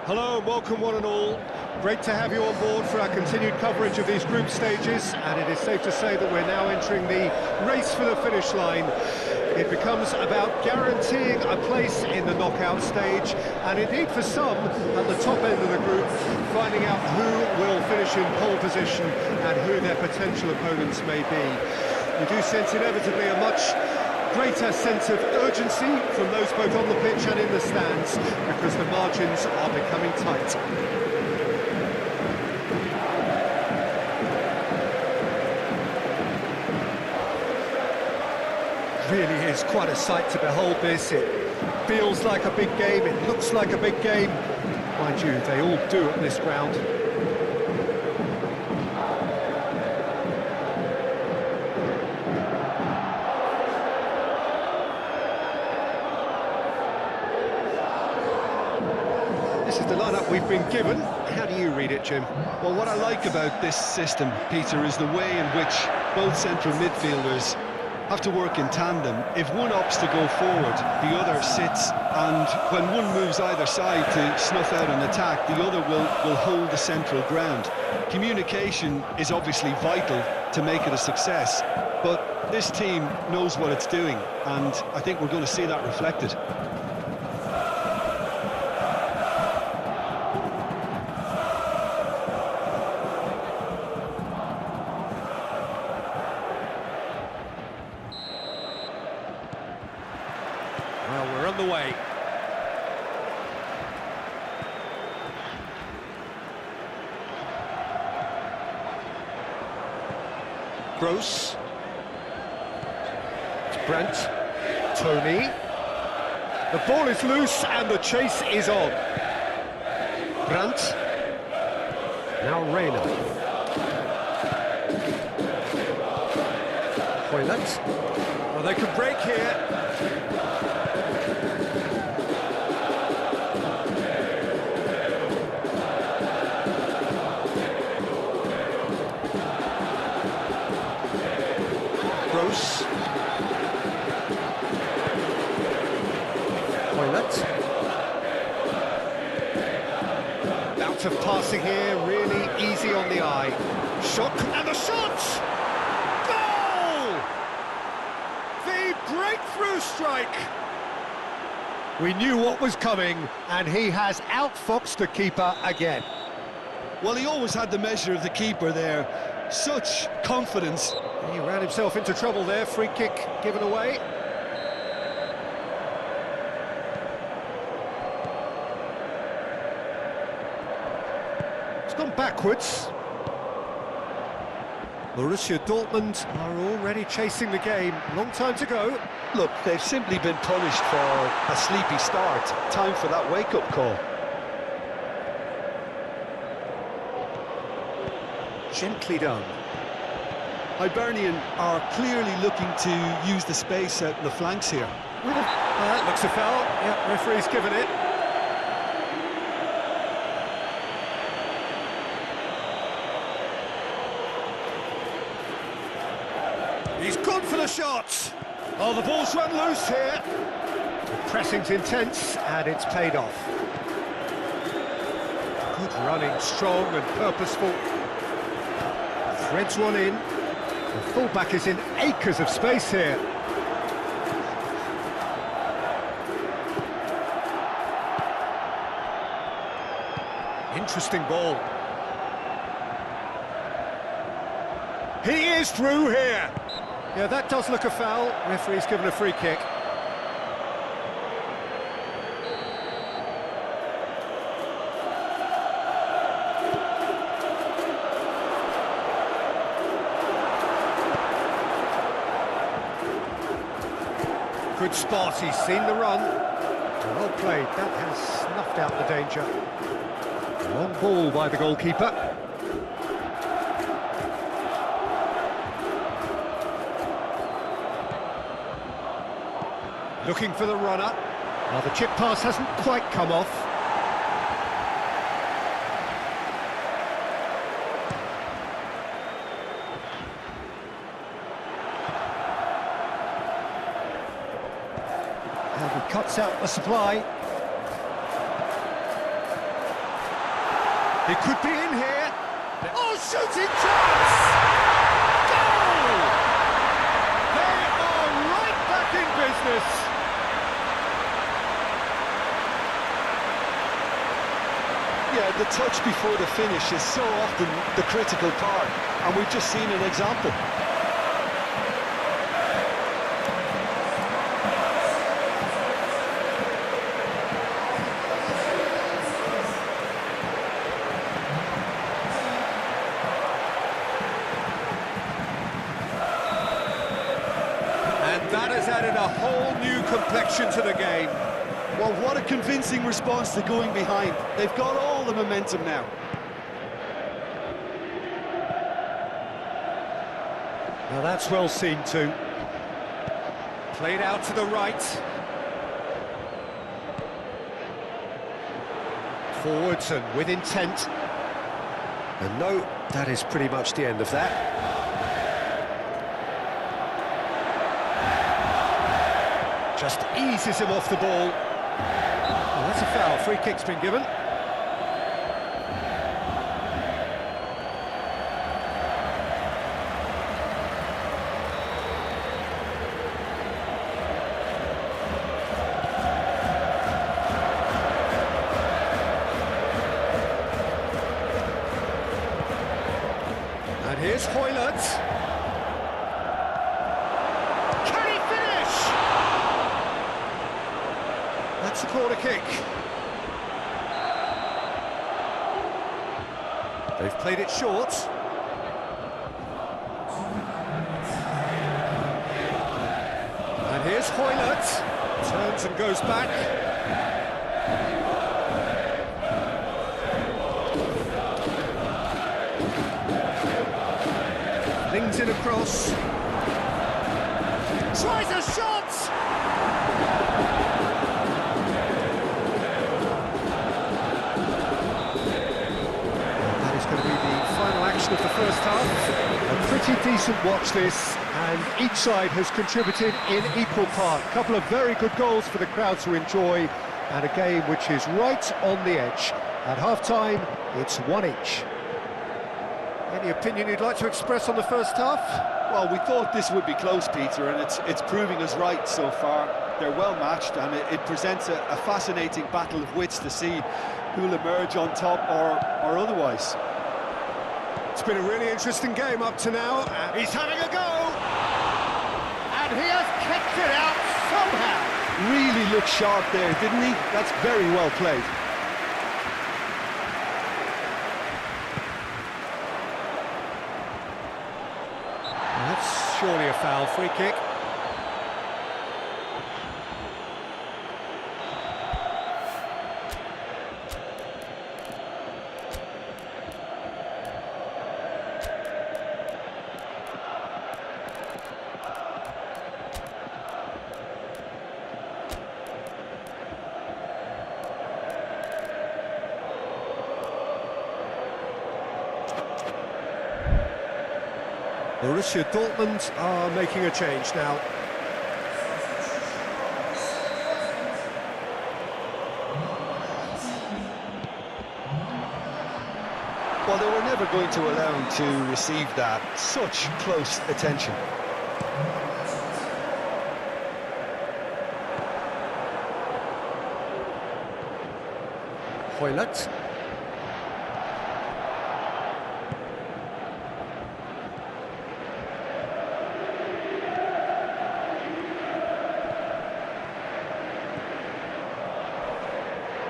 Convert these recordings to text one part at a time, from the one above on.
Hello, welcome one and all. Great to have you on board for our continued coverage of these group stages, and it is safe to say that we're now entering the race for the finish line. It becomes about guaranteeing a place in the knockout stage, and indeed for some, at the top end of the group, finding out who will finish in pole position and who their potential opponents may be. You do sense inevitably a much greater sense of urgency from those both on the pitch and in the stands, because the margins are becoming tight. Really is quite a sight to behold this. It feels like a big game, it looks like a big game. Mind you, they all do at this ground. This is the lineup we've been given. How do you read it, Jim? Well, what I like about this system, Peter, is the way in which both central midfielders have to work in tandem. If one opts to go forward, the other sits, and when one moves either side to snuff out an attack, the other will hold the central ground. Communication is obviously vital to make it a success, but this team knows what it's doing, and I think we're going to see that reflected. Well, we're on the way. Gross. It's Brandt. Tony. The ball is loose and the chase is on. Brandt. Now Reina. Hoyland. Well, they could break here. Gross. Hoyland. Bout of passing here, really easy on the eye. Shot, and the shot! Goal! The breakthrough strike! We knew what was coming, and he has outfoxed the keeper again. Well, he always had the measure of the keeper there. Such confidence. He ran himself into trouble there, free kick given away. It's gone backwards. Borussia Dortmund are already chasing the game. Long time to go. Look, they've simply been punished for a sleepy start. Time for that wake-up call. Gently done. Hibernian are clearly looking to use the space out in the flanks here. That looks a foul. Yeah, referee's given it. He's gone for the shot. Oh, the ball's run loose here. The pressing's intense, and it's paid off. Good running, strong and purposeful. Threads one in. The fullback is in acres of space here. Interesting ball. He is through here. Yeah, that does look a foul. Referee's given a free kick. Good spot, he's seen the run. Well played, that has snuffed out the danger. Long ball by the goalkeeper. Looking for the runner. Well, the chip pass hasn't quite come off. And he cuts out the supply. He could be in here. Oh, shooting chance! Goal! They are right back in business. Yeah, the touch before the finish is so often the critical part, and we've just seen an example. And that has added a whole new complexion to the game. Well, what a convincing response to going behind. They've got all the momentum now. Now that's well seen too. Played out to the right. Forwards and with intent. And no, that is pretty much the end of that. Just eases him off the ball. Well, that's a foul. Free kick's been given. And here's Hoylett. Can he finish? That's a corner kick. They've played it short. And here's Hoylett. Turns and goes back. Lings in across. Tries a shot! That is going to be the final action of the first half. A pretty decent watch this, and each side has contributed in equal part. A couple of very good goals for the crowd to enjoy, and a game which is right on the edge. At half-time, it's one each. Any opinion you'd like to express on the first half? Well, we thought this would be close, Peter, and it's proving us right so far. They're well matched, and it presents a fascinating battle of wits to see who'll emerge on top or otherwise. It's been a really interesting game up to now, and he's having a go! And he has kicked it out somehow! Really looked sharp there, didn't he? That's very well played. That's surely a foul. Free kick. Borussia Dortmund are making a change now. Well, they were never going to allow him to receive that. Such close attention. Hoylett.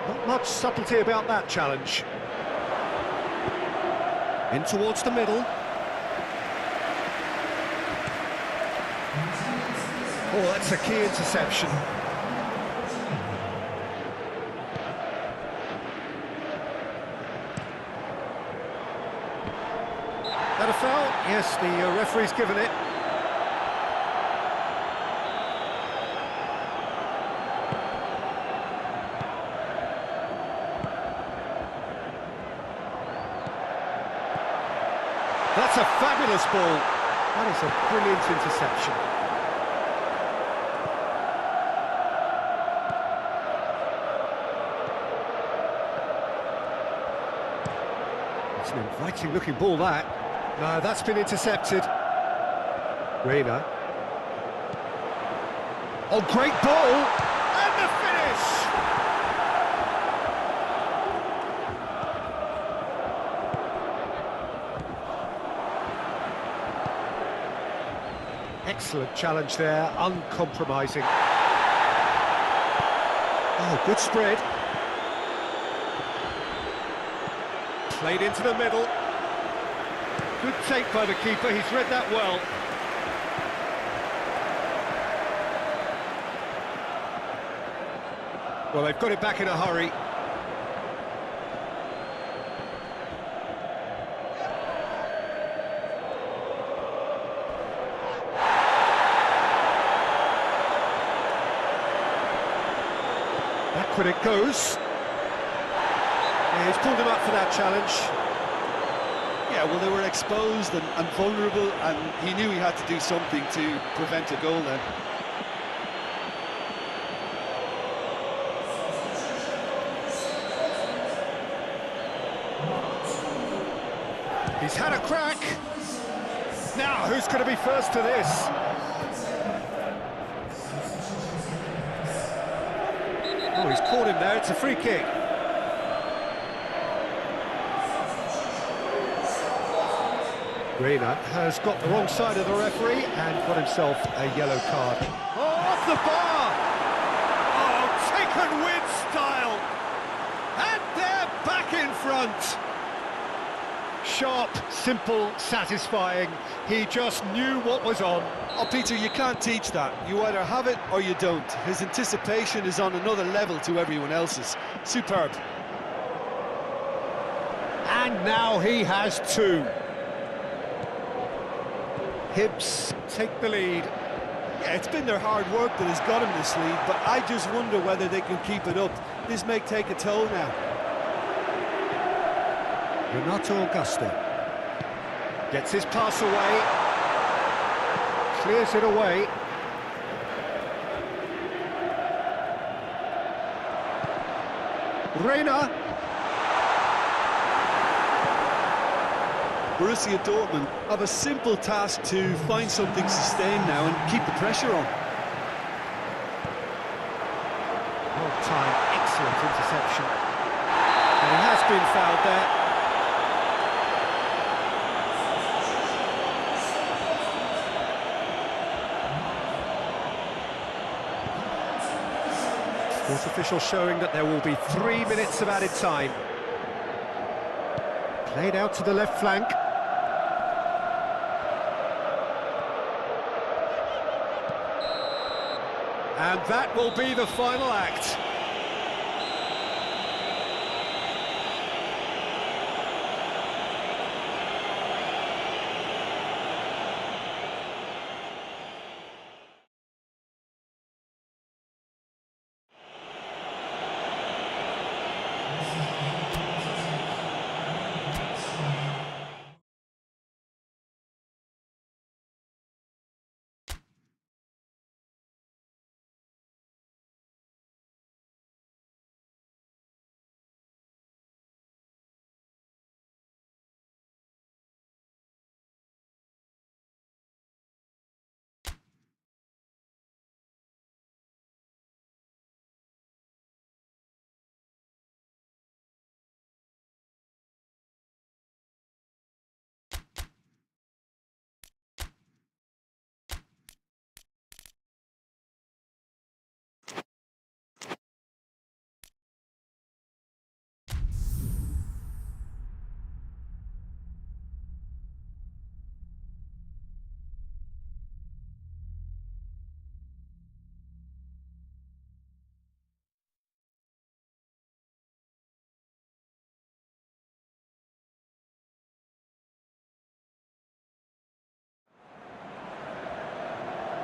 Not much subtlety about that challenge. In towards the middle. Oh, that's a key interception. That a foul? Yes, the referee's given it. That's a fabulous ball. That is a brilliant interception. Inviting looking ball that. No, that's been intercepted. Reina. Oh, great ball! And the finish! Excellent challenge there, uncompromising. Oh, good spread. Played into the middle. Good take by the keeper, he's read that well. Well, they've got it back in a hurry. Back when it goes. Yeah, he's pulled him up for that challenge. Yeah, well, they were exposed and vulnerable, and he knew he had to do something to prevent a goal then. He's had a crack. Now, who's going to be first to this? Oh, he's caught him there. It's a free kick. Reina has got the wrong side of the referee and got himself a yellow card. Oh, off the bar! Oh, taken with style! And they're back in front! Sharp, simple, satisfying. He just knew what was on. Oh, Peter, you can't teach that. You either have it or you don't. His anticipation is on another level to everyone else's. Superb. And now he has two. Hibs take the lead. Yeah, it's been their hard work that has got him this lead, but I just wonder whether they can keep it up. This may take a toll now. Renato Augusto gets his pass away, clears it away. Reina. Borussia Dortmund have a simple task to find something sustained now and keep the pressure on. Well timed, excellent interception. And he has been fouled there. Sports official showing that there will be 3 minutes of added time. Played out to the left flank. And that will be the final act.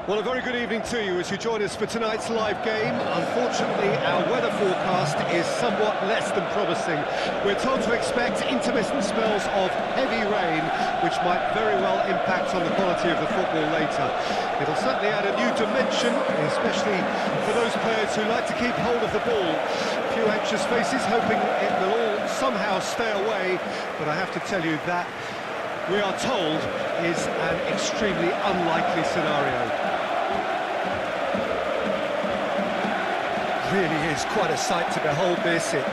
Well, a very good evening to you as you join us for tonight's live game. Unfortunately, our weather forecast is somewhat less than promising. We're told to expect intermittent spells of heavy rain, which might very well impact on the quality of the football later. It'll certainly add a new dimension, especially for those players who like to keep hold of the ball. A few anxious faces hoping it will all somehow stay away, but I have to tell you that we are told is an extremely unlikely scenario. Really is quite a sight to behold this. It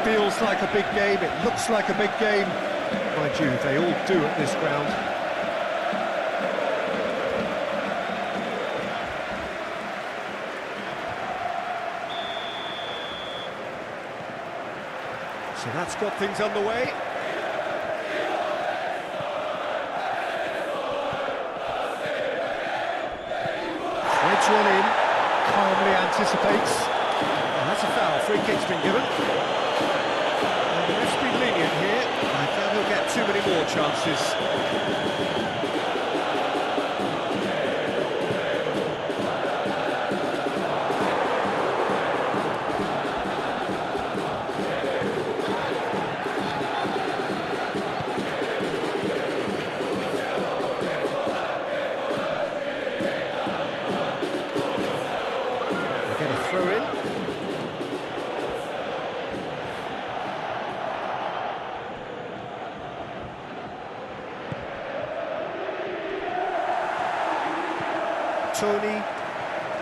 feels like a big game, it looks like a big game. Mind you, they all do at this ground. So that's got things underway. Threads one in, calmly anticipates. And that's a foul, free kick's been given. And the ref's been lenient here. I doubt he'll get too many more chances. Throw in. Tony,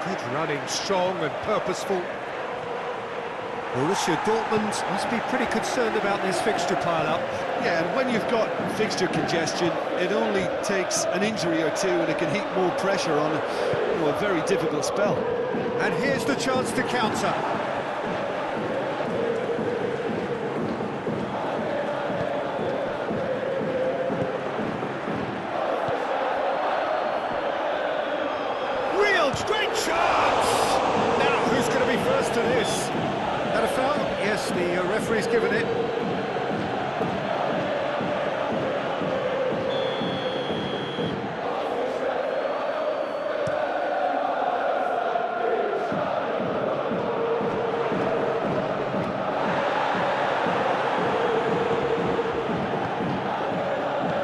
good running, strong and purposeful. Borussia Dortmund must be pretty concerned about this fixture pile-up. Yeah, and when you've got fixture congestion, it only takes an injury or two and it can heap more pressure on a very difficult spell. And here's the chance to counter. Real great chance! Now, who's going to be first to this? That a foul? Yes, the referee's given it.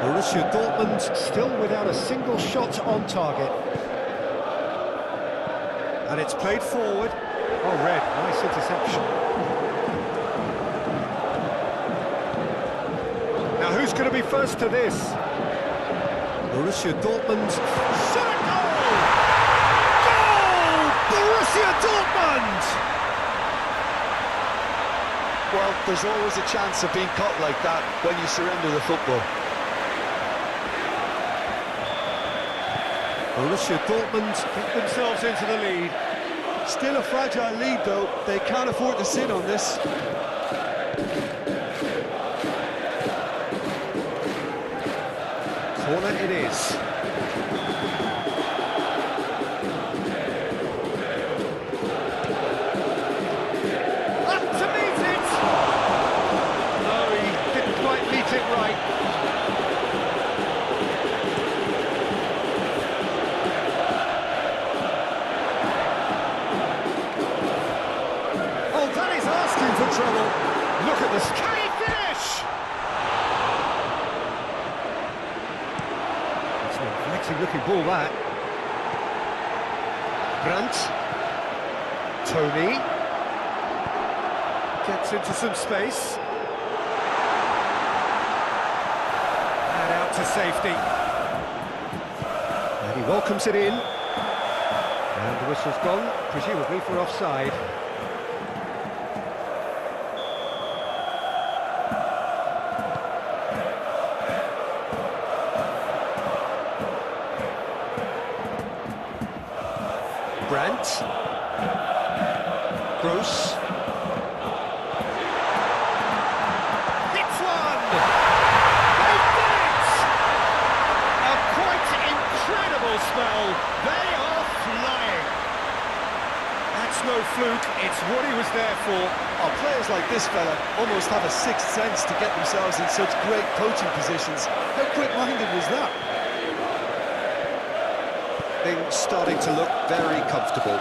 Borussia Dortmund still without a single shot on target. And it's played forward. Oh, Red, nice interception. Now who's going to be first to this? Borussia Dortmund. Shot a goal! Goal! Borussia Dortmund! Well, there's always a chance of being caught like that when you surrender the football. Borussia Dortmund get themselves into the lead. Still a fragile lead, though. They can't afford to sit on this. Corner it is. Up to meet it! No, he didn't quite meet it right. For trouble. Look at this. Can he finish? It's an flexing looking ball, that. Brandt. Tony. Gets into some space. And out to safety. And he welcomes it in. And the whistle's gone, presumably for offside. Brandt. Gross. Hits one! They did it! A quite incredible spell. They are flying. That's no fluke, it's what he was there for. Oh, players like this fella almost have a sixth sense to get themselves in such great coaching positions. How quick-minded was that? Things starting to look very comfortable.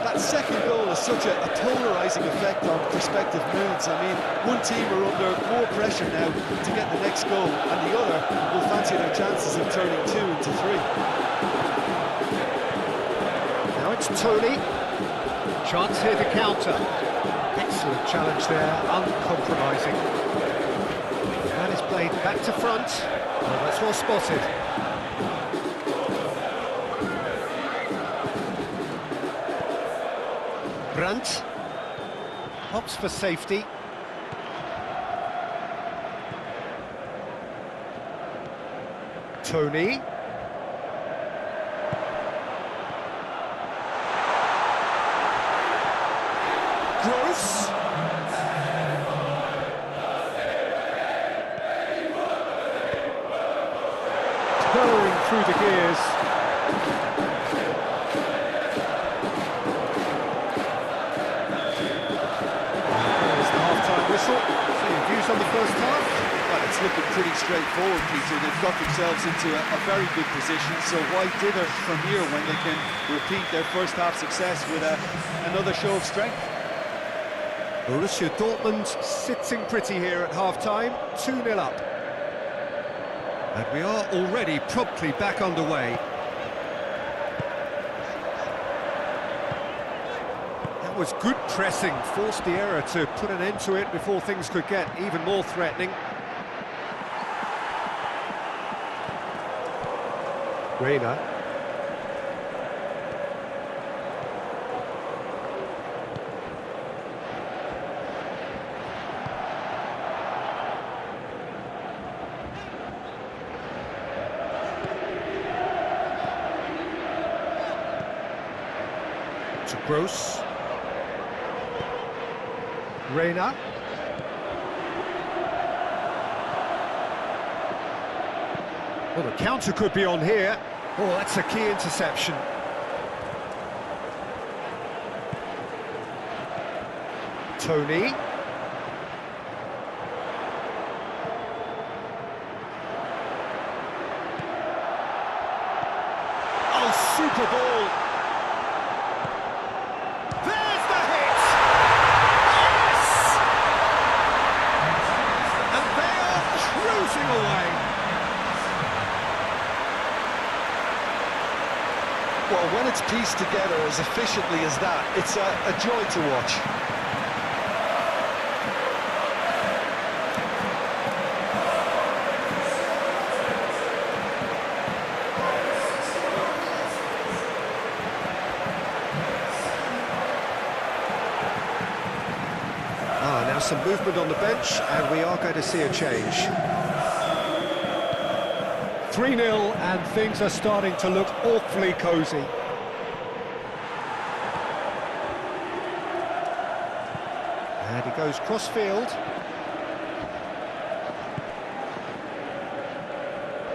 That second goal has such a polarising effect on prospective moods. I mean, one team are under more pressure now to get the next goal, and the other will fancy their chances of turning 2 into 3. Now it's Tony. Chance here to counter. Excellent challenge there, uncompromising. Played back to front. Well, that's well spotted. Brandt. Hops for safety. Tony. Gross. Purring through the gears. There's the half-time whistle. So your views on the first half? Well, it's looking pretty straightforward, Peter. They've got themselves into a very good position, so why dither from here when they can repeat their first half success with another show of strength? Borussia Dortmund sitting pretty here at half-time, 2-0 up. And we are already promptly back underway. That was good pressing, forced the error to put an end to it before things could get even more threatening. Reina. To Gross. Reina. Well, the counter could be on here. Oh, that's a key interception. Tony. Oh, super ball. There's the hit! Yes! And they are cruising away. Well, when it's pieced together as efficiently as that, it's a joy to watch. Now some movement on the bench, and we are going to see a change. 3-0, and things are starting to look awfully cosy. And he goes cross-field.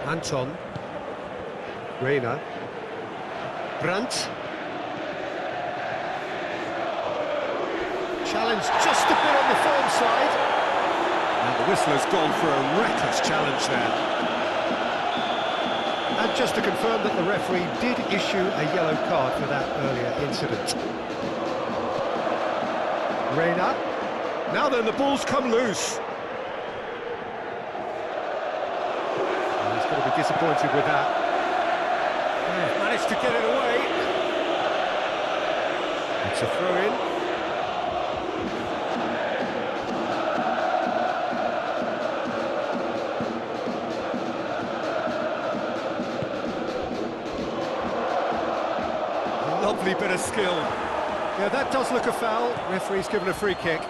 Anton. Reina. Brandt. Challenge just a bit on the firm side. And the whistler's gone for a reckless challenge there. And just to confirm that the referee did issue a yellow card for that earlier incident. Reina. Now then, the ball's come loose. And he's going to be disappointed with that. Yeah, managed to get it away. It's a throw-in. Lovely bit of skill. Yeah, that does look a foul. Referee's given a free kick. Well,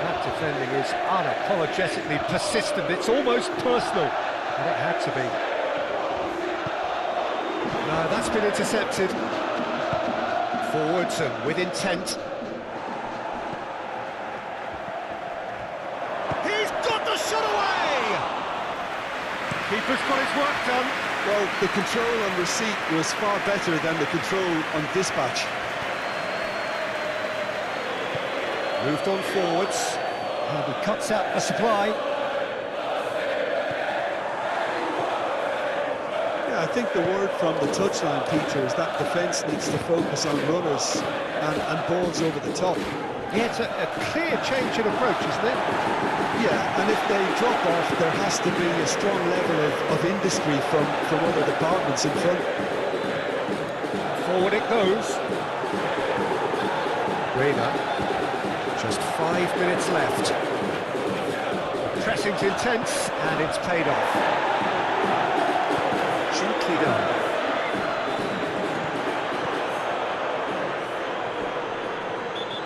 that defending is unapologetically persistent. It's almost personal, and it had to be. No, that's been intercepted. Forwards and with intent. He's got the shot away! Keeper's got his work done. Well, the control on receipt was far better than the control on dispatch. Moved on forwards, and he cuts out the supply. Yeah, I think the word from the touchline, Peter, is that defence needs to focus on runners and balls over the top. Yeah, it's a clear change in approach, isn't it? Yeah, and if they drop off, there has to be a strong level of industry from other departments in front. Forward it goes. Reina. Just 5 minutes left. Pressing's intense, and it's paid off. Gently done.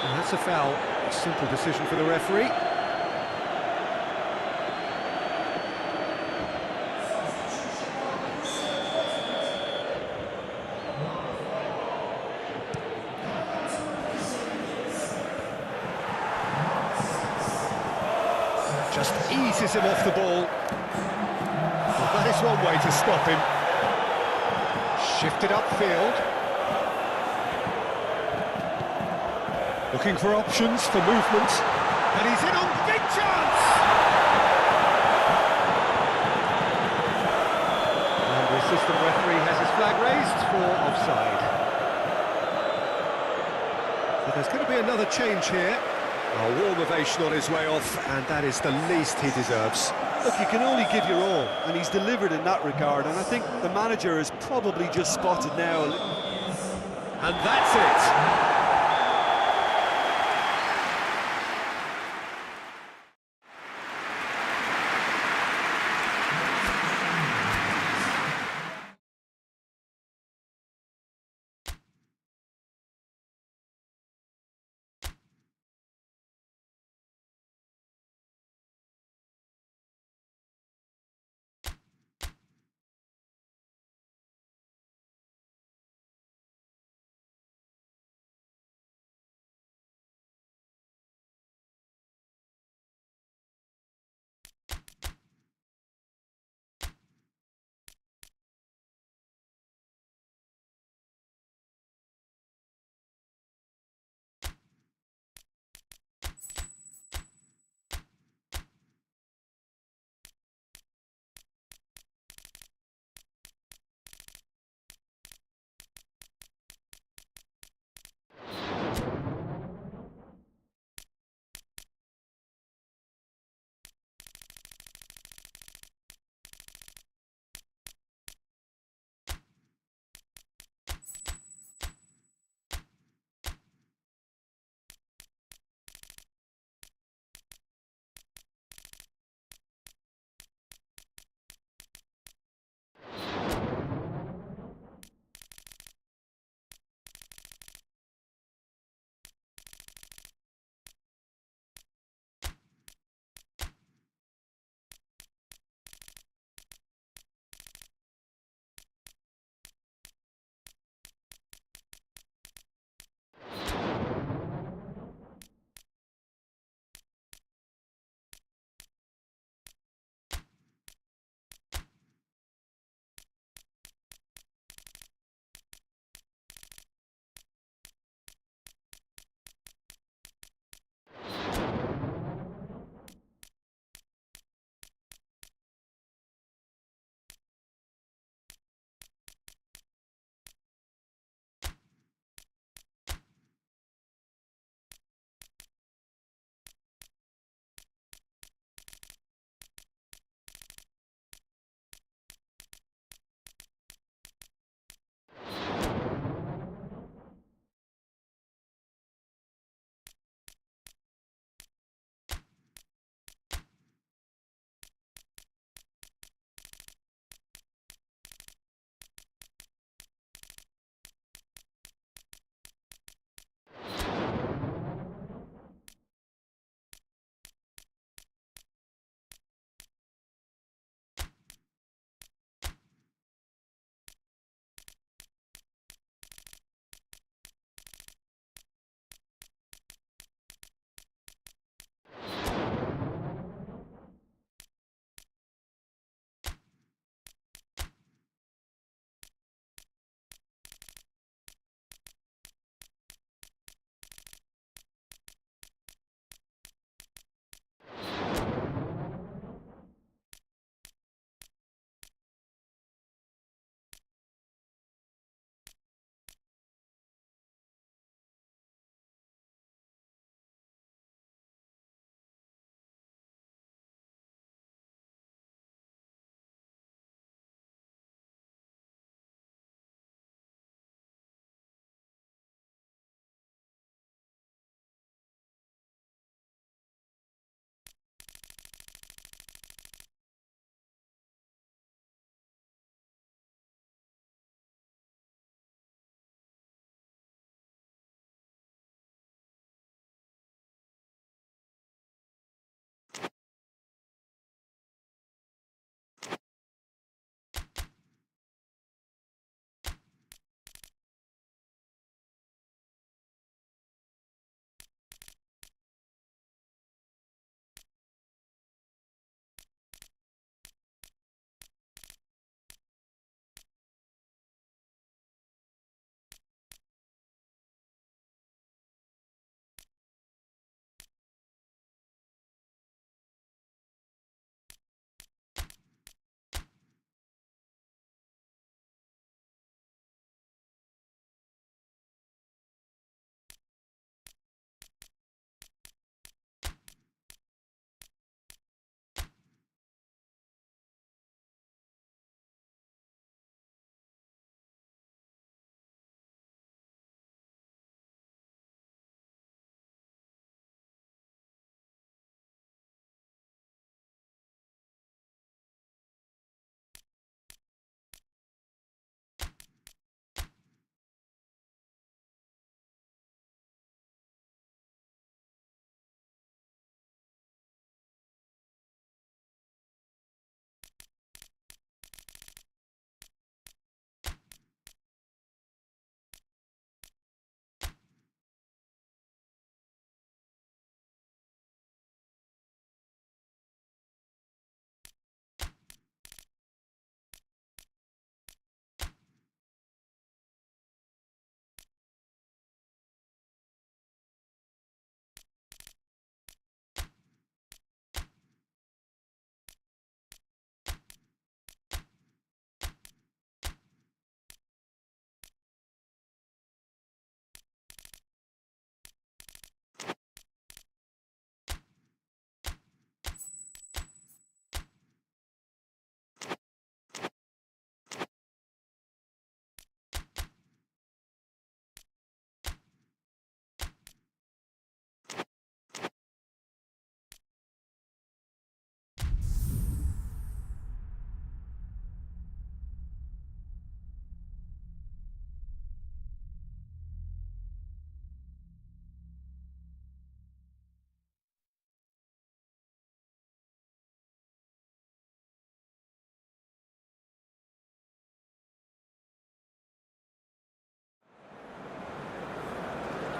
And that's a foul. A simple decision for the referee. Just eases him off the ball. Well, that is one way to stop him. Shifted upfield. Looking for options for movement. And he's in on big chance! And the assistant referee has his flag raised for offside. So there's going to be another change here. A warm ovation on his way off, and that is the least he deserves. Look, you can only give your all, and he's delivered in that regard, and I think the manager has probably just spotted now. And that's it.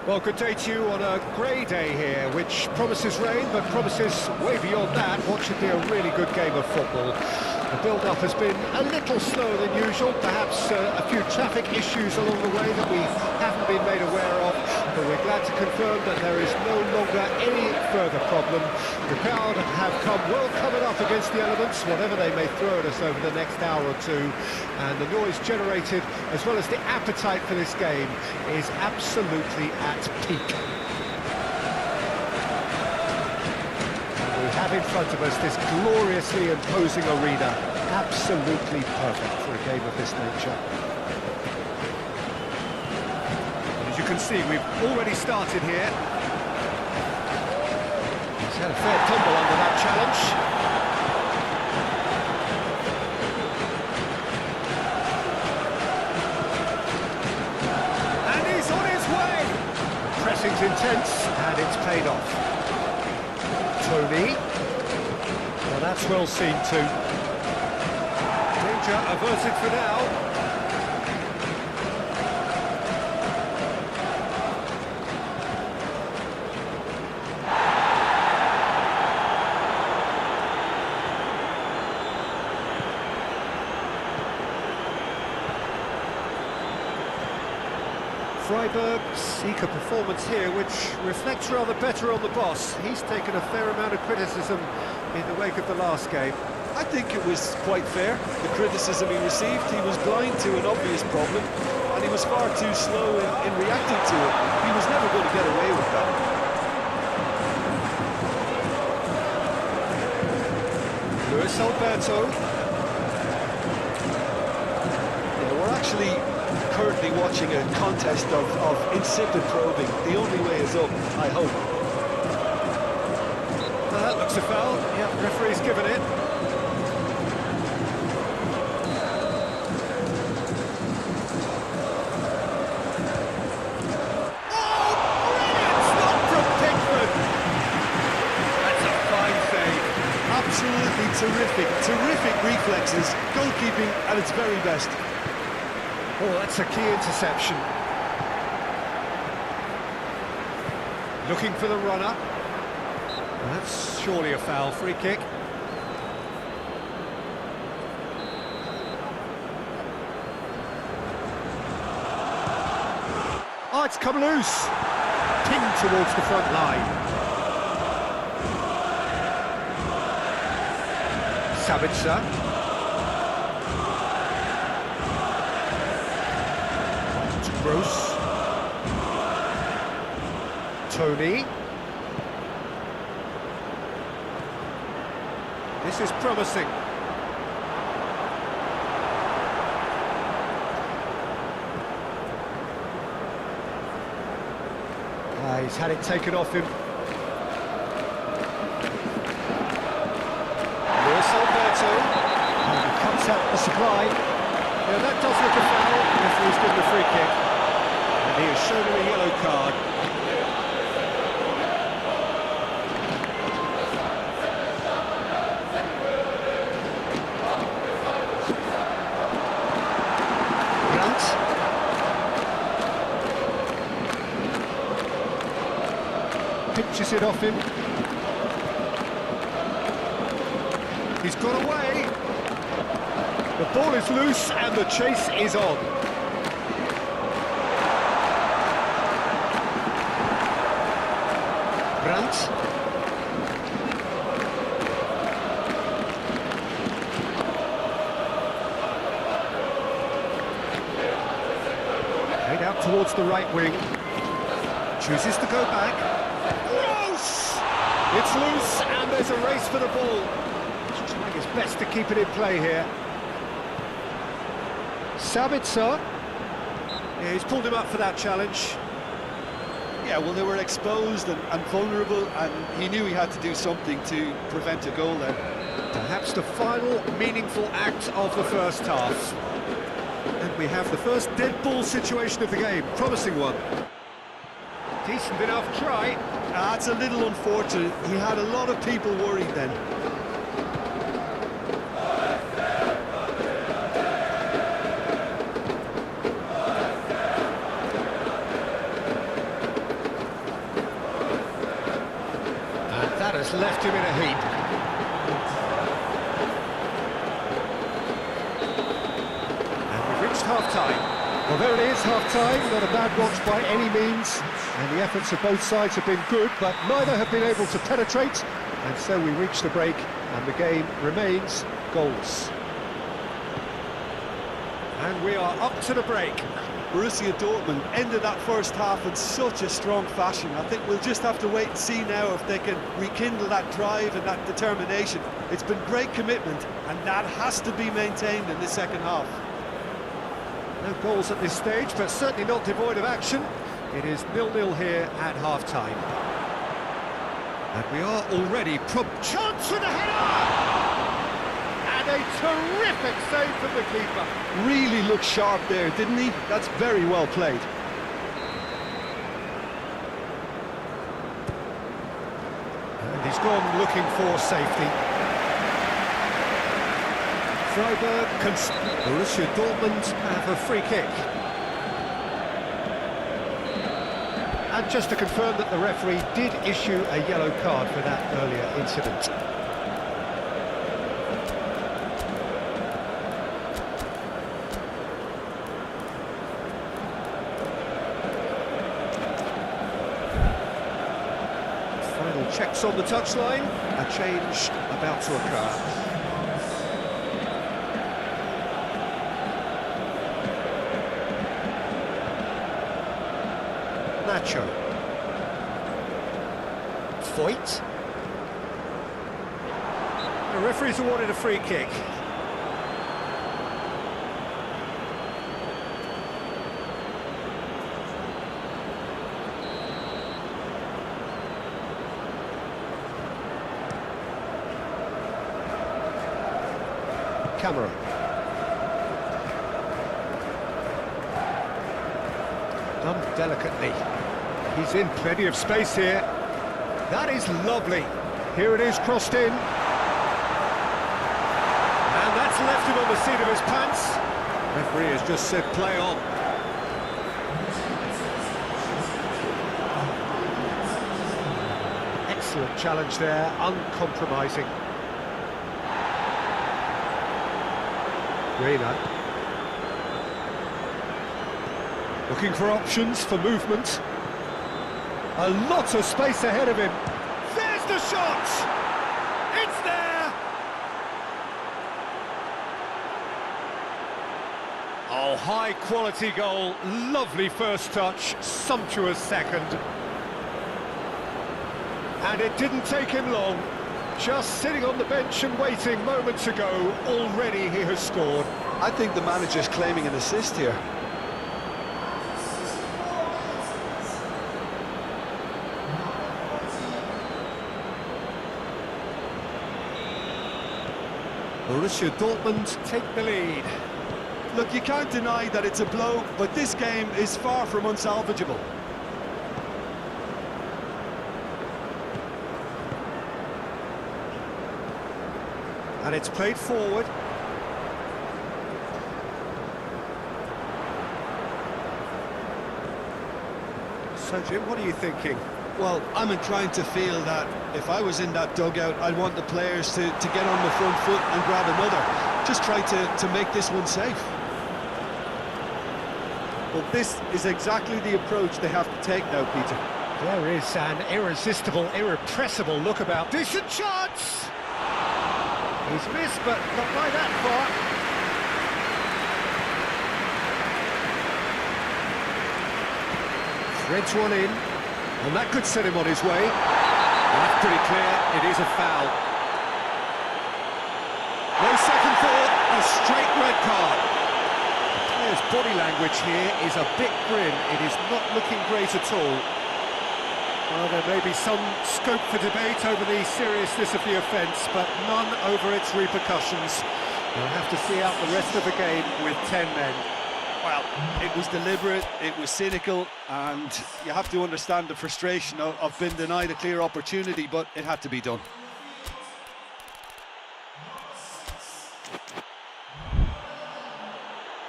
Well, good day to you on a grey day here, which promises rain, but promises way beyond that what should be a really good game of football. The build-up has been a little slower than usual, perhaps a few traffic issues along the way that we haven't been made aware of, but we're glad to confirm that there is no longer any further problem. The crowd have come well covered up against the elements, whatever they may throw at us over the next hour or two, and the noise generated, as well as the appetite for this game, is absolutely at peak. We have in front of us this gloriously imposing arena, absolutely perfect for a game of this nature. And as you can see, we've already started here. He's had a fair tumble under that challenge. And he's on his way! The pressing's intense, and it's paid off. Tony. Well, that's well seen too. Danger averted for now. Freiburg seek a performance here which reflects rather better on the boss. He's taken a fair amount of criticism in the wake of the last game. I think it was quite fair, the criticism he received. He was blind to an obvious problem, and he was far too slow in reacting to it. He was never going to get away with that. Luis Alberto. Yeah, we're actually currently watching a contest of insipid probing. The only way is up, I hope. That looks a foul. Yeah, referee's given it. Oh, brilliant stop from Pickford! That's a fine save. Absolutely terrific reflexes, goalkeeping at its very best. Oh, that's a key interception. Looking for the runner. That's surely a foul. Free kick. Oh, it's come loose. Pinged towards the front line. Sabitzer. Gross. Tony. This is promising. He's had it taken off him. Luis Alberto. And he cuts out the supply. Yeah, that does look a foul. The referee's given a free kick. And he has shown him a yellow card. Pinches it off him. He's got away. The ball is loose and the chase is on. Brandt. Played out towards the right wing. Chooses to go back. Gross! It's loose and there's a race for the ball. He's trying his best to keep it in play here. Sabitzer. Yeah, he's pulled him up for that challenge. Yeah, well, they were exposed and vulnerable, and he knew he had to do something to prevent a goal there. Perhaps the final meaningful act of the first half. And we have the first dead ball situation of the game. Promising one. Decent enough try. That's a little unfortunate. He had a lot of people worried then. left him in a heap. And we've reached half-time. Well, there it is, half-time. Not a bad watch by any means. And the efforts of both sides have been good, but neither have been able to penetrate. And so we reach the break, and the game remains goals. And we are up to the break. Borussia Dortmund ended that first half in such a strong fashion. I think we'll just have to wait and see now if they can rekindle that drive and that determination. It's been great commitment, and that has to be maintained in the second half. No goals at this stage, but certainly not devoid of action. It is 0-0 here at half-time. And we are already... Chance for the header! And a terrific save from the keeper. Really looked sharp there, didn't he? That's very well played. And he's gone looking for safety. Freiburg, Borussia Dortmund have a free kick. And just to confirm that the referee did issue a yellow card for that earlier incident. Final checks on the touchline. A change about to occur. Nacho. Voigt. The referee's awarded a free kick. Camera. Done delicately. He's in plenty of space here. That is lovely. Here it is, crossed in. And that's left him on the seat of his pants. Referee has just said play on. Excellent challenge there, uncompromising. Reina. Looking for options for movement. A lot of space ahead of him. There's the shot! It's there! Oh, high-quality goal. Lovely first touch, sumptuous second. And it didn't take him long. Just sitting on the bench and waiting moments ago, already he has scored. I think the manager's claiming an assist here. Borussia Dortmund take the lead. Look, you can't deny that it's a blow, but this game is far from unsalvageable. And it's played forward. So, Jim, what are you thinking? Well, I'm inclined to feel that if I was in that dugout, I'd want the players to get on the front foot and grab another. Just try to make this one safe. Well, this is exactly the approach they have to take now, Peter. There is an irresistible, irrepressible look about. Decent chance! He's missed, but not by that far. Threads one in. And that could set him on his way. And that's pretty clear, it is a foul. No second thought, a straight red card. The player's body language here is a bit grim. It is not looking great at all. Well, there may be some scope for debate over the seriousness of the offence, but none over its repercussions. We'll have to see out the rest of the game with 10 men. Well, it was deliberate, it was cynical, and you have to understand the frustration of being denied a clear opportunity, but it had to be done.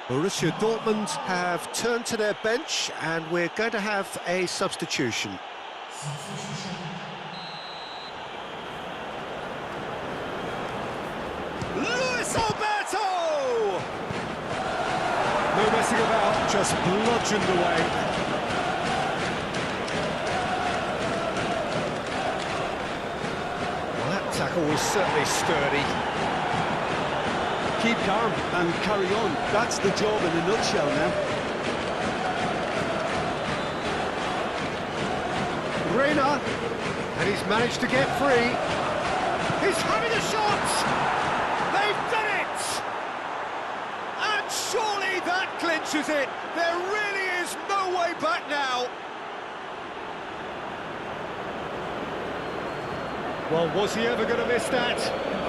Borussia Dortmund have turned to their bench, and we're going to have a substitution. just bludgeoned away. Well, that tackle was certainly sturdy. Keep calm and carry on. That's the job in a nutshell now. Reina, and he's managed to get free. He's having a shot! They've done it! And surely that clinches it. There really is no way back now. Well, was he ever going to miss that?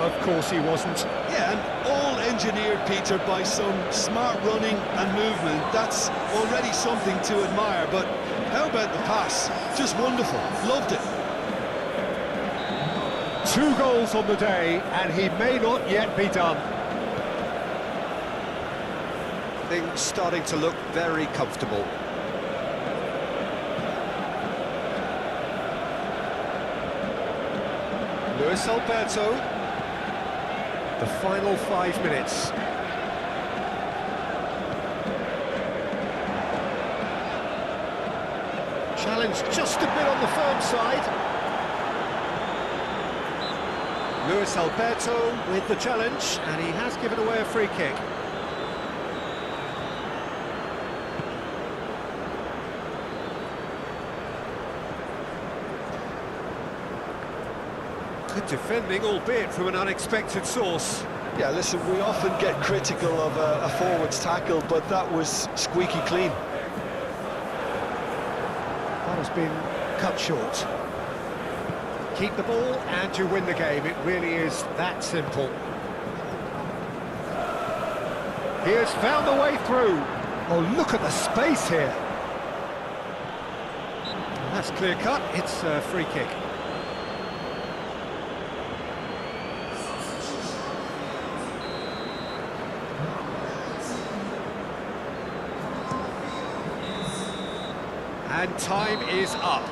Of course he wasn't. Yeah, and all engineered, Peter, by some smart running and movement. That's already something to admire, but how about the pass? Just wonderful. Loved it. 2 goals on the day, and he may not yet be done. Things starting to look very comfortable. Luis Alberto. The final 5 minutes. Challenge just a bit on the firm side. Luis Alberto with the challenge, and he has given away a free kick. Good defending, albeit from an unexpected source. Yeah, listen, we often get critical of a forward's tackle, but that was squeaky clean. That has been cut short. Keep the ball and you win the game. It really is that simple. He has found the way through. Oh, look at the space here. That's clear cut. It's a free kick. And time is up.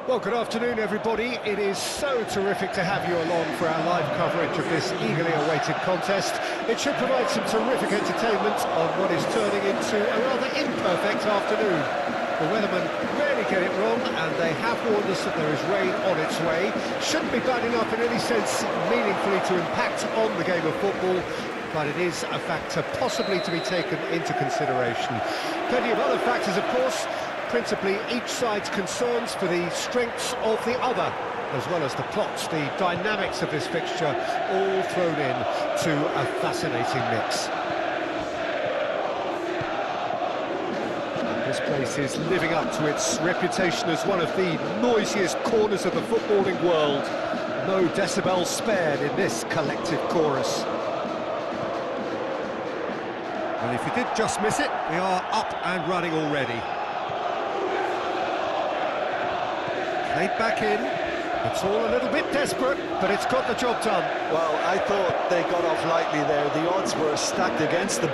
Well, good afternoon, everybody. It is so terrific to have you along for our live coverage of this eagerly awaited contest. It should provide some terrific entertainment on what is turning into a rather imperfect afternoon. The weathermen rarely get it wrong, and they have warned us that there is rain on its way. Shouldn't be bad enough in any sense meaningfully to impact on the game of football, but it is a factor possibly to be taken into consideration. Plenty of other factors, of course, principally each side's concerns for the strengths of the other. as well as the plots, the dynamics of this fixture, all thrown in to a fascinating mix. This place is living up to its reputation as one of the noisiest corners of the footballing world. No decibels spared in this collective chorus. And if you did just miss it, we are up and running already. Played back in. It's all a little bit desperate, but it's got the job done. Well, I thought they got off lightly there. The odds were stacked against them.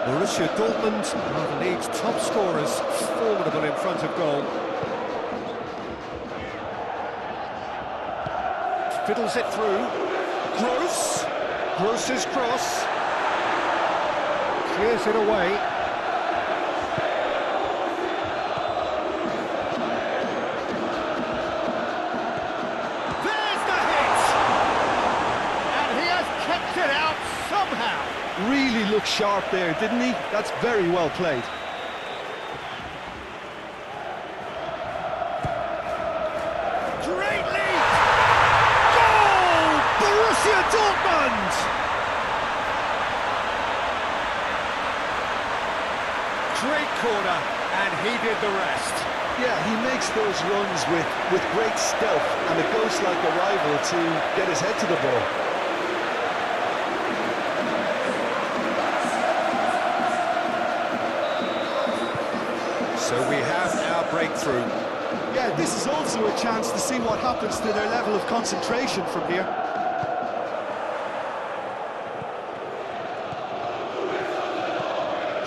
Borussia Dortmund are the league's top scorers, formidable in front of goal. Fiddles it through. Gross's cross. Clears it away. There's the hit! And he has kept it out somehow. Really looked sharp there, didn't he? That's very well played. Great lead! Goal! Borussia Dortmund! Great corner, and he did the rest. Yeah, he makes those runs with great stealth and a ghost-like arrival to get his head to the ball. So we have our breakthrough. Yeah, this is also a chance to see what happens to their level of concentration from here.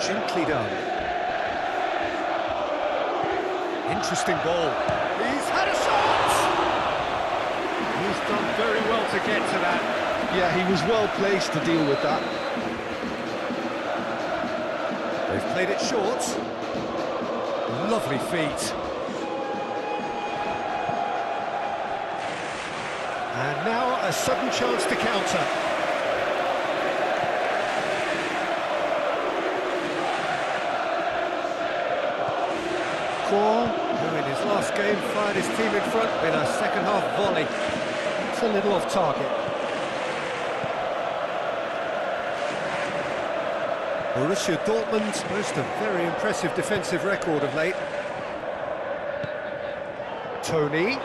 Gently done. Interesting ball. He's had a shot! He's done very well to get to that. Yeah, he was well placed to deal with that. They've played it short. Lovely feet. And now a sudden chance to counter. Kor, who in his last game fired his team in front in a second-half volley. It's a little off target. Borussia Dortmund boast a very impressive defensive record of late. Tony.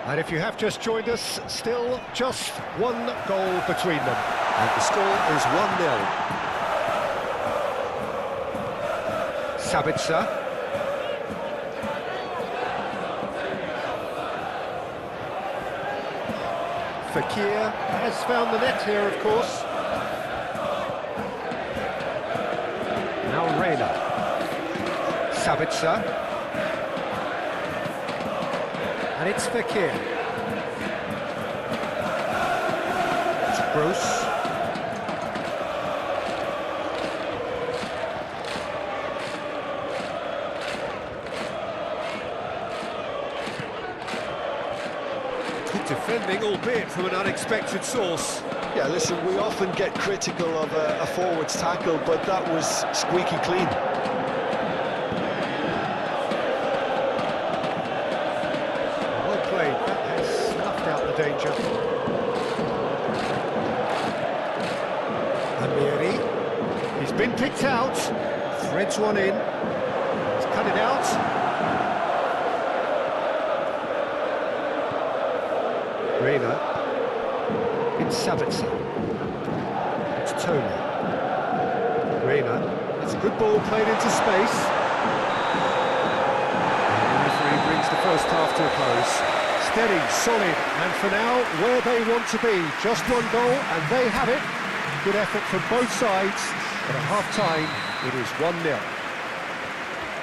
And if you have just joined us, still just one goal between them. And the score is 1-0. Sabitzer. Fekir has found the net here, of course. Now Reina. Sabitzer. And it's Fekir. It's Bruce. Good defending, albeit from an unexpected source. Yeah, listen, we often get critical of a forward's tackle, but that was squeaky clean. Well played, that has snuffed out the danger. Amiri, he's been picked out, threads one in, he's cut it out. Reina, it's Sabitzer, it's Tony. Reina, it's a good ball played into space. And the referee brings the first half to a close. Steady, solid, and for now, where they want to be. Just one goal, and they have it. Good effort from both sides, but at half-time, it is 1-0.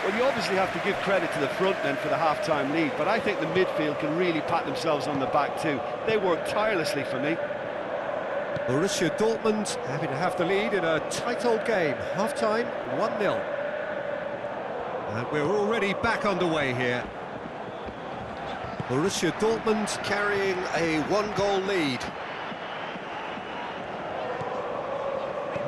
Well, you obviously have to give credit to the front men for the half-time lead, but I think the midfield can really pat themselves on the back too. They work tirelessly for me. Borussia Dortmund happy to have the lead in a tight old game. Half-time, 1-0. And we're already back underway here. Borussia Dortmund carrying a one-goal lead.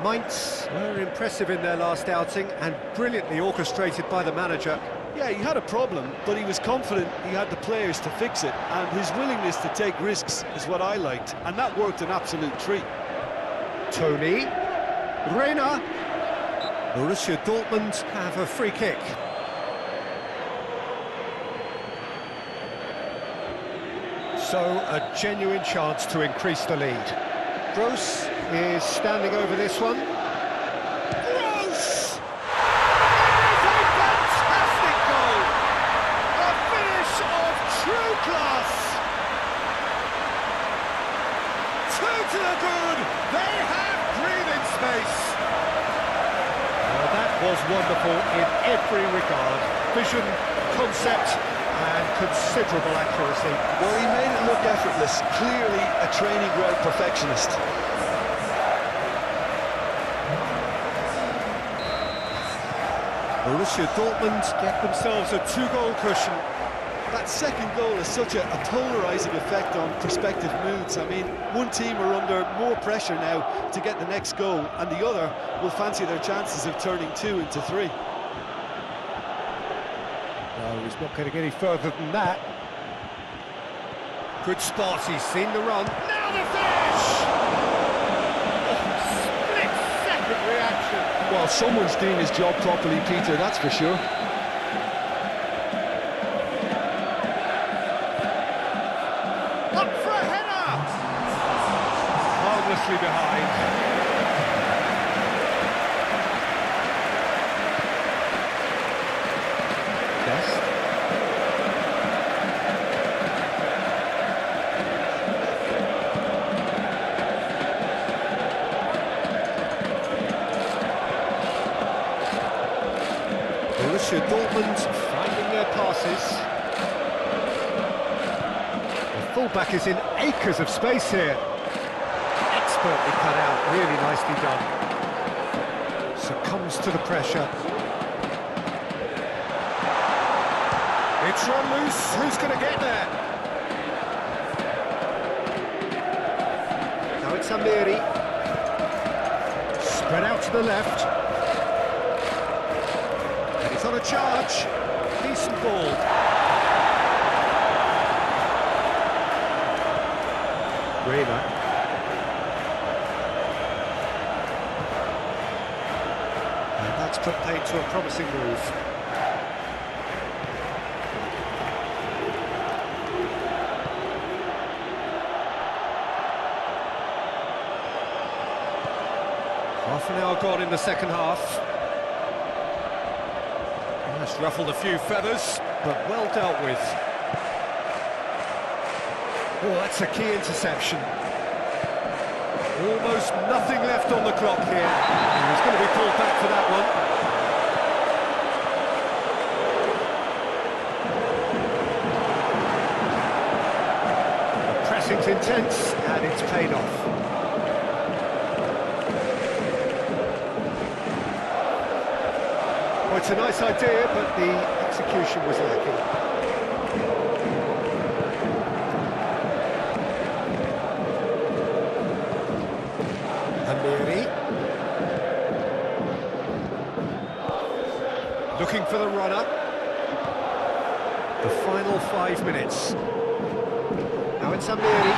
Mainz were impressive in their last outing and brilliantly orchestrated by the manager. Yeah, he had a problem, but he was confident he had the players to fix it, and his willingness to take risks is what I liked, and that worked an absolute treat. Tony, Reina, Borussia Dortmund have a free kick. So, a genuine chance to increase the lead. Gross is standing over this one. Gross! It is a fantastic goal! A finish of true class! Two to the good! They have breathing space! Well, that was wonderful in every regard. Vision, concept, and considerable accuracy. Well, he made it look effortless. Clearly a training ground perfectionist. Borussia Dortmund get themselves a two-goal cushion. That second goal has such a polarising effect on prospective moods. I mean, one team are under more pressure now to get the next goal, and the other will fancy their chances of turning 2 into 3. No, he's not going to get any further than that. Good spot, he's seen the run. Now the finish! Split-second reaction. Well, someone's doing his job properly, Peter, that's for sure. Up for a header! Harmlessly behind. Best. Borussia Dortmund finding their passes. The fullback is in acres of space here. Expertly cut out, really nicely done. Succumbs to the pressure. It's run loose, who's going to get there? Now it's Amiri. Spread out to the left. And he's on a charge. Decent ball. Reina. And that's put paid to a promising move. Half an hour gone in the second half. That's ruffled a few feathers, but well dealt with. Oh, that's a key interception. Almost nothing left on the clock here. And he's going to be pulled back for that one. The pressing's intense, and it's paid off. Well, it's a nice idea, but the execution was lacking. Amiri. Looking for the runner. The final 5 minutes. Now it's Amiri.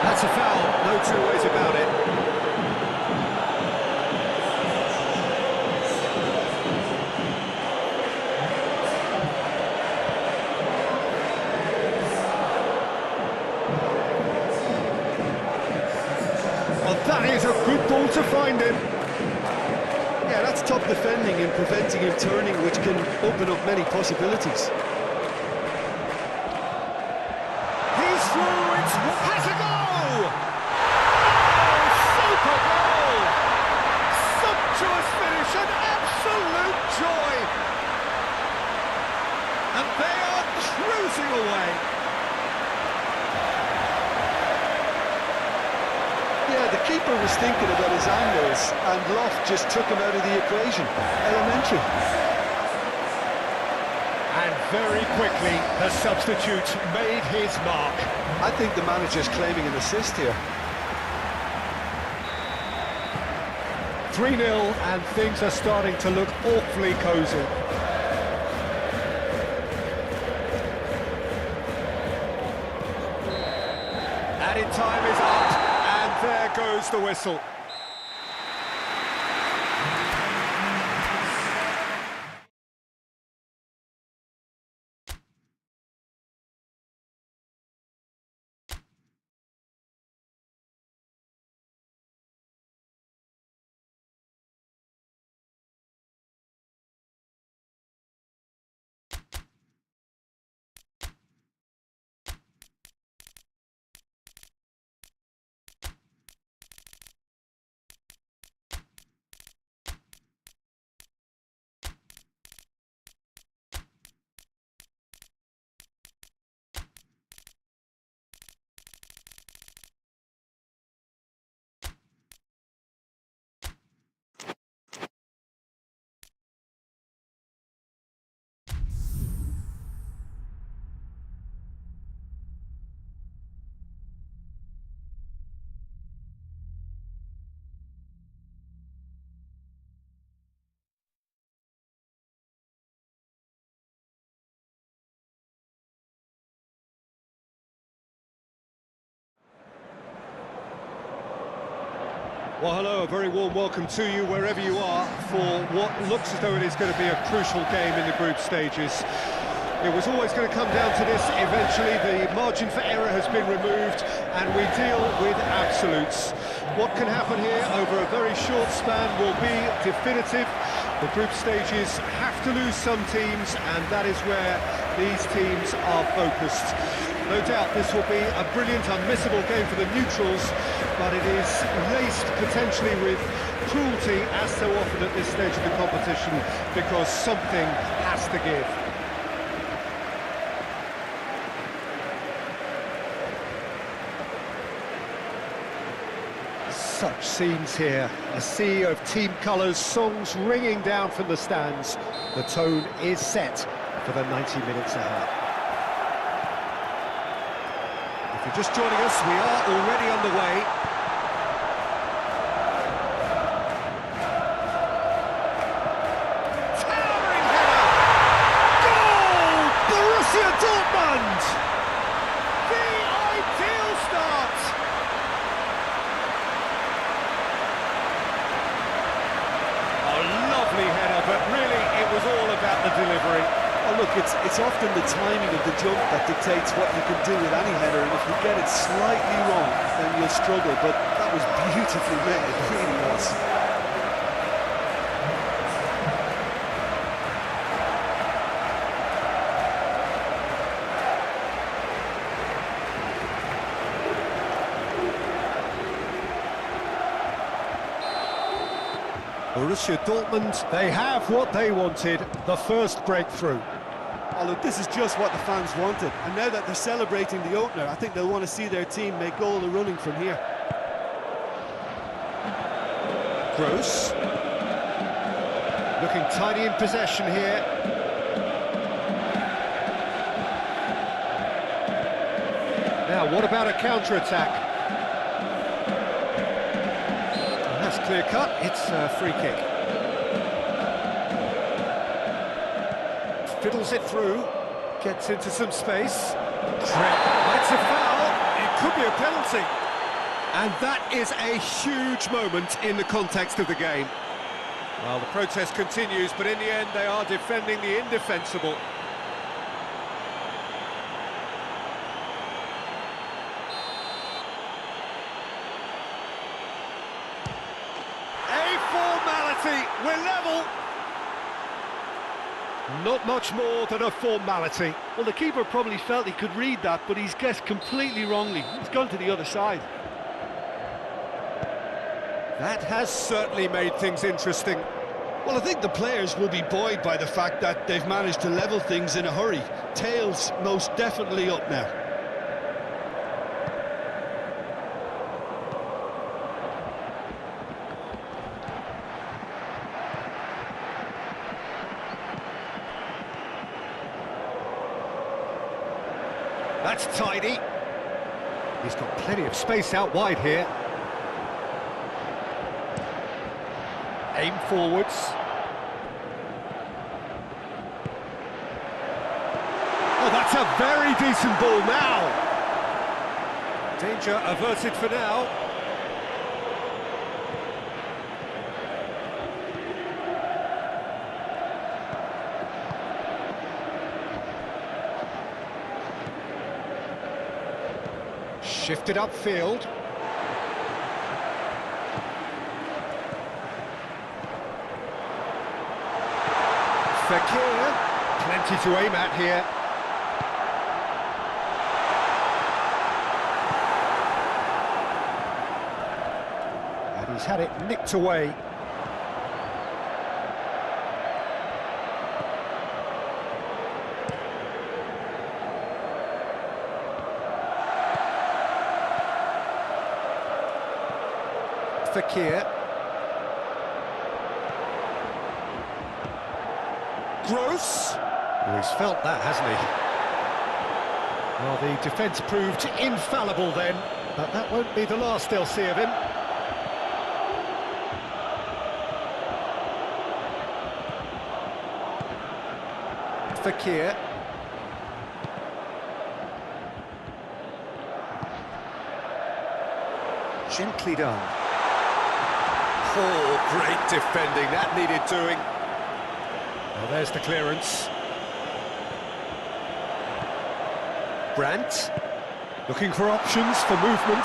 That's a foul, no two ways about it. That is a good ball to find him. Yeah, that's top defending and preventing him turning, which can open up many possibilities. He's through, has a goal! Oh, super goal! Sumptuous finish, an absolute joy! And they are cruising away. Yeah, the keeper was thinking about his angles, and Loft just took him out of the equation. Elementary. And very quickly, the substitute made his mark. I think the manager's claiming an assist here. 3-0, and things are starting to look awfully cosy. Added time is up, and there goes the whistle. Well, hello, a very warm welcome to you wherever you are for what looks as though it is going to be a crucial game in the group stages. It was always going to come down to this eventually. The margin for error has been removed and we deal with absolutes. What can happen here over a very short span will be definitive. The group stages have to lose some teams, and that is where these teams are focused. No doubt this will be a brilliant, unmissable game for the neutrals, but it is laced potentially with cruelty as so often at this stage of the competition, because something has to give. Such scenes here, a sea of team colours, songs ringing down from the stands. The tone is set for the 90 minutes ahead. If you're just joining us, we are already underway. Towering header! Goal! Borussia Dortmund! The ideal start! A lovely header, but really it was all about the delivery. Oh, look, it's often the timing of the jump that dictates what you can do with any header, and if you get it slightly wrong, then you'll struggle, but that was beautifully made, it really was. Borussia Dortmund, they have what they wanted, the first breakthrough. Oh, look, this is just what the fans wanted, and now that they're celebrating the opener, I think they'll want to see their team make all the running from here. Gross. Looking tidy in possession here. Now, what about a counter-attack? That's clear-cut, it's a free kick. Fiddles it through, gets into some space. That's a foul, it could be a penalty. And that is a huge moment in the context of the game. Well, the protest continues, but in the end they are defending the indefensible. A formality, we're level. Not much more than a formality. Well, the keeper probably felt he could read that, but he's guessed completely wrongly. He's gone to the other side. That has certainly made things interesting. Well, I think the players will be buoyed by the fact that they've managed to level things in a hurry. Tails most definitely up now. That's tidy. He's got plenty of space out wide here. Aim forwards. Oh, that's a very decent ball now. Danger averted for now. Shifted upfield. Fekir, plenty to aim at here. And he's had it nicked away. Fekir. Gross. Oh, he's felt that, hasn't he? Well, the defence proved infallible then, but that won't be the last they'll see of him. Fekir. Gently done. Oh, great defending, that needed doing. Well, there's the clearance. Brandt, looking for options for movement.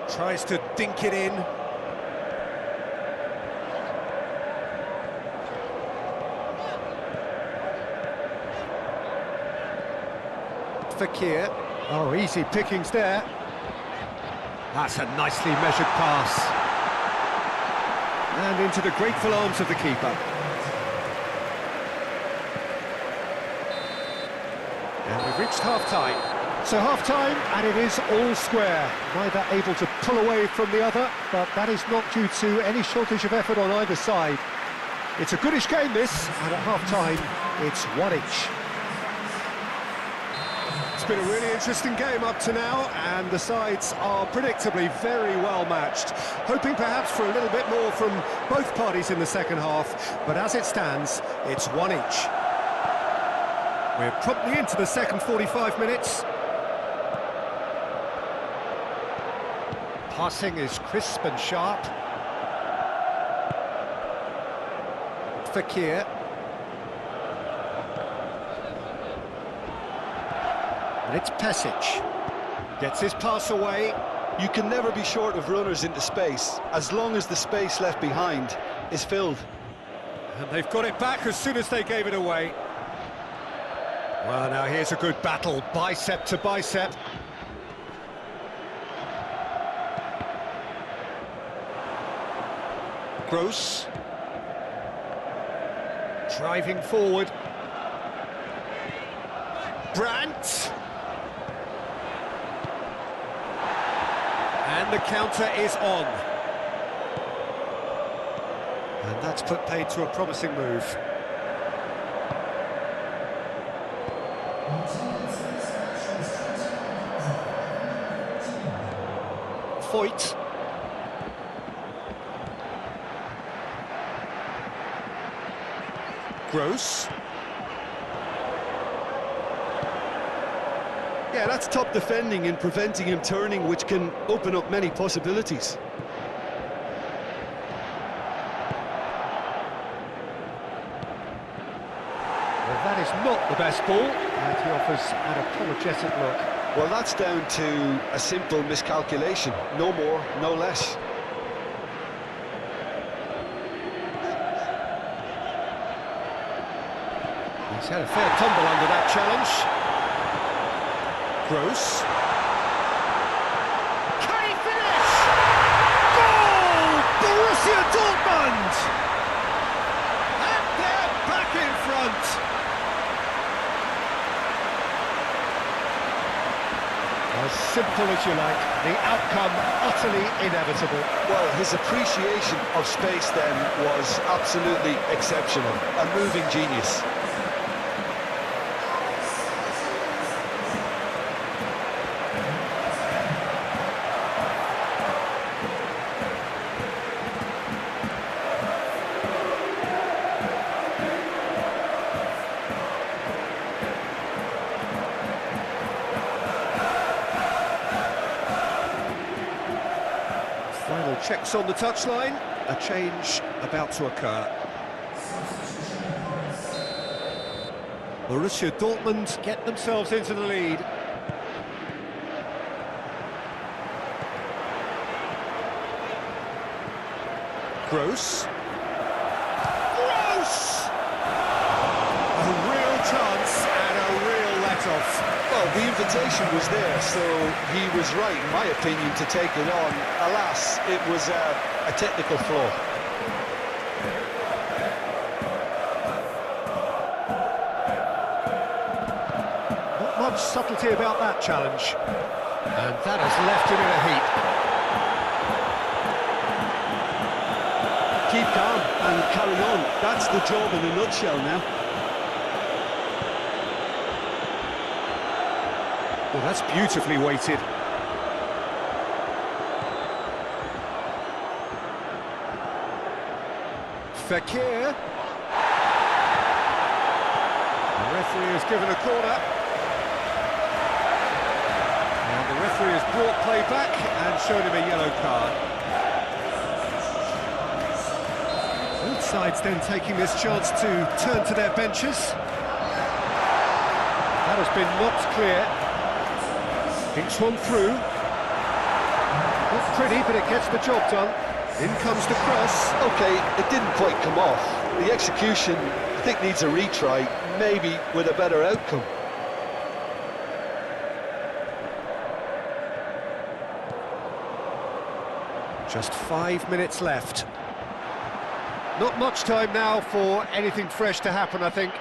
Tries to dink it in. Fekir. Oh, easy pickings there. That's a nicely measured pass. And into the grateful arms of the keeper. And we've reached half-time. So half-time, and it is all square. Neither able to pull away from the other, but that is not due to any shortage of effort on either side. It's a goodish game, this, and at half-time, it's one each. It's been a really interesting game up to now, and the sides are predictably very well matched. Hoping perhaps for a little bit more from both parties in the second half, but as it stands, it's one each. We're promptly into the second 45 minutes. Passing is crisp and sharp. Fekir. And it's Pesic. Gets his pass away. You can never be short of runners into space, as long as the space left behind is filled. And they've got it back as soon as they gave it away. Well, now here's a good battle, bicep to bicep. Gross. Driving forward. Brandt. And the counter is on. And that's put paid to a promising move. Foyt. Gross. Yeah, that's top defending and preventing him turning, which can open up many possibilities. Well, that is not the best ball, and he offers an apologetic look. Well, that's down to a simple miscalculation. No more, no less. He's had a fair tumble under that challenge. Gross. Can he finish? Goal! Borussia Dortmund! And they're back in front. As simple as you like, the outcome utterly inevitable. Well, his appreciation of space then was absolutely exceptional. A moving genius. checks on the touchline. A change about to occur. Borussia Dortmund get themselves into the lead. Gross. A real chance and a real let-off. Well, the invitation was there, so he was right, in my opinion, to take it on. Alas, it was a technical flaw. Not much subtlety about that challenge. And that has left him in a heap. Keep calm and carry on. That's the job in a nutshell now. Well, that's beautifully weighted. Fekir. The referee has given a corner. And the referee has brought play back and shown him a yellow card. Both sides then taking this chance to turn to their benches. That has been knocked clear. Kicks one through. Not pretty, but it gets the job done. In comes the cross. OK, it didn't quite come off. The execution, I think, needs a retry, maybe with a better outcome. Just 5 minutes left. Not much time now for anything fresh to happen, I think.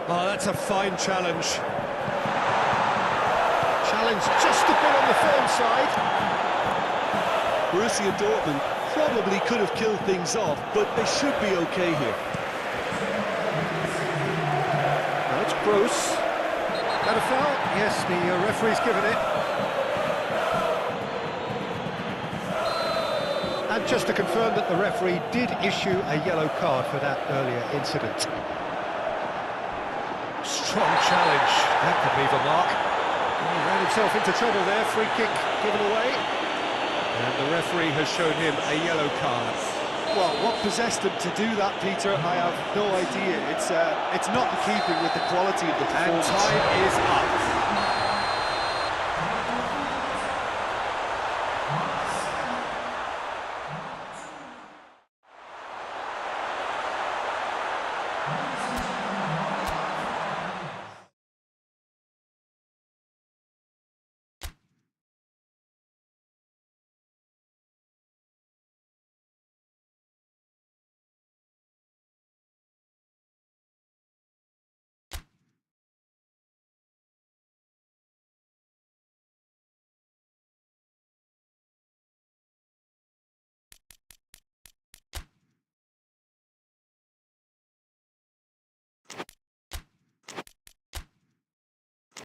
Oh, that's a fine challenge. Challenge just a bit on the firm side. Borussia Dortmund probably could have killed things off, but they should be okay here. That's gross. That a foul? Yes, the referee's given it. And just to confirm that the referee did issue a yellow card for that earlier incident. Strong challenge. That could leave a mark. He ran himself into trouble there. Free kick given away. And the referee has shown him a yellow card. Well, what possessed him to do that, Peter, I have no idea. It's not in keeping with the quality of the performance. And time is up.